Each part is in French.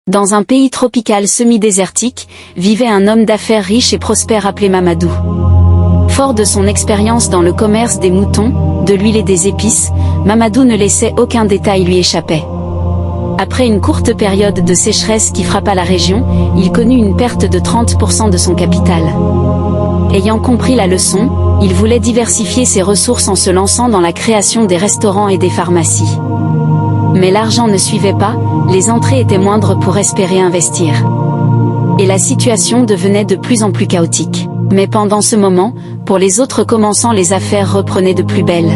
Dans un pays tropical semi-désertique, vivait un homme d'affaires riche et prospère appelé Mamadou. Fort de son expérience dans le commerce des moutons, de l'huile et des épices, Mamadou ne laissait aucun détail lui échapper. Après une courte période de sécheresse qui frappa la région, il connut une perte de 30% de son capital. Ayant compris la leçon, il voulait diversifier ses ressources en se lançant dans la création des restaurants et des pharmacies. Mais l'argent ne suivait pas, les entrées étaient moindres pour espérer investir. Et la situation devenait de plus en plus chaotique. Mais pendant ce moment, pour les autres commençants, les affaires reprenaient de plus belle.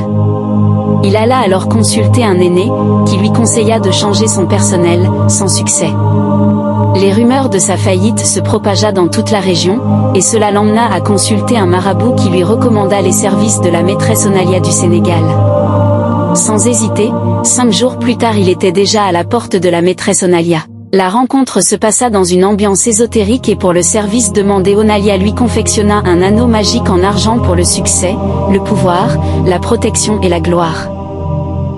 Il alla alors consulter un aîné, qui lui conseilla de changer son personnel, sans succès. Les rumeurs de sa faillite se propagea dans toute la région, et cela l'emmena à consulter un marabout qui lui recommanda les services de la maîtresse Onalia du Sénégal. Sans hésiter, 5 jours plus tard il était déjà à la porte de la maîtresse Onalia. La rencontre se passa dans une ambiance ésotérique et pour le service demandé, Onalia lui confectionna un anneau magique en argent pour le succès, le pouvoir, la protection et la gloire.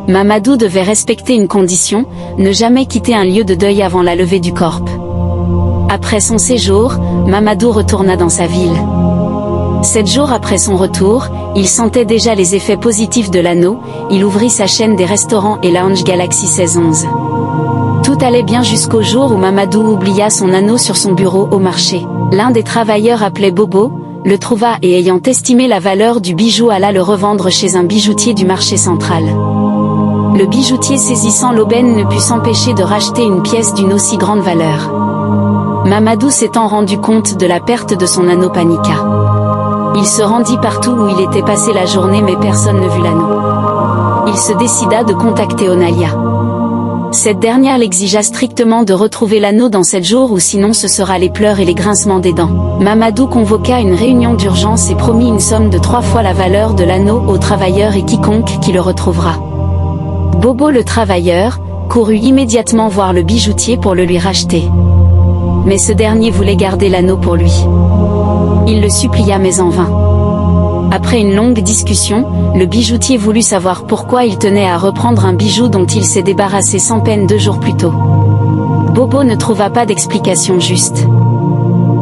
Mamadou devait respecter une condition, ne jamais quitter un lieu de deuil avant la levée du corps. Après son séjour, Mamadou retourna dans sa ville. 7 jours après son retour, il sentait déjà les effets positifs de l'anneau, il ouvrit sa chaîne des restaurants et lounge Galaxy 1611. Tout allait bien jusqu'au jour où Mamadou oublia son anneau sur son bureau au marché. L'un des travailleurs appelé Bobo, le trouva et ayant estimé la valeur du bijou alla le revendre chez un bijoutier du marché central. Le bijoutier saisissant l'aubaine ne put s'empêcher de racheter une pièce d'une aussi grande valeur. Mamadou s'étant rendu compte de la perte de son anneau paniqua. Il se rendit partout où il était passé la journée mais personne ne vit l'anneau. Il se décida de contacter Onalia. Cette dernière l'exigea strictement de retrouver l'anneau dans 7 jours ou sinon ce sera les pleurs et les grincements des dents. Mamadou convoqua une réunion d'urgence et promit une somme de 3 fois la valeur de l'anneau aux travailleurs et quiconque qui le retrouvera. Bobo le travailleur, courut immédiatement voir le bijoutier pour le lui racheter. Mais ce dernier voulait garder l'anneau pour lui. Il le supplia mais en vain. Après une longue discussion, le bijoutier voulut savoir pourquoi il tenait à reprendre un bijou dont il s'est débarrassé sans peine 2 jours plus tôt. Bobo ne trouva pas d'explication juste.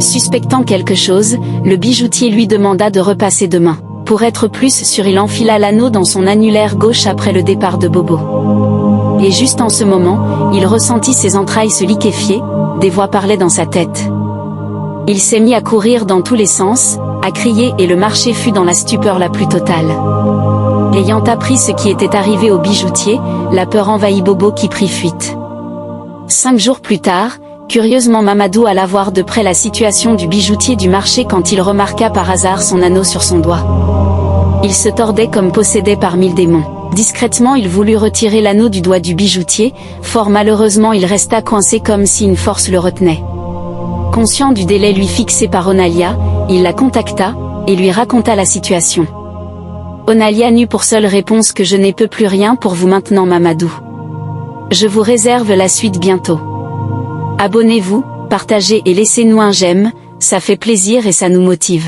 Suspectant quelque chose, le bijoutier lui demanda de repasser demain. Pour être plus sûr, il enfila l'anneau dans son annulaire gauche après le départ de Bobo. Et juste en ce moment, il ressentit ses entrailles se liquéfier, des voix parlaient dans sa tête. Il s'est mis à courir dans tous les sens, à crier et le marché fut dans la stupeur la plus totale. Ayant appris ce qui était arrivé au bijoutier, la peur envahit Bobo qui prit fuite. 5 jours plus tard, curieusement Mamadou alla voir de près la situation du bijoutier du marché quand il remarqua par hasard son anneau sur son doigt. Il se tordait comme possédé par 1000 démons. Discrètement il voulut retirer l'anneau du doigt du bijoutier, fort malheureusement il resta coincé comme si une force le retenait. Conscient du délai lui fixé par Onalia, il la contacta, et lui raconta la situation. Onalia n'eut pour seule réponse que « Je n'ai plus rien pour vous maintenant Mamadou. Je vous réserve la suite bientôt. Abonnez-vous, partagez et laissez-nous un j'aime, ça fait plaisir et ça nous motive. »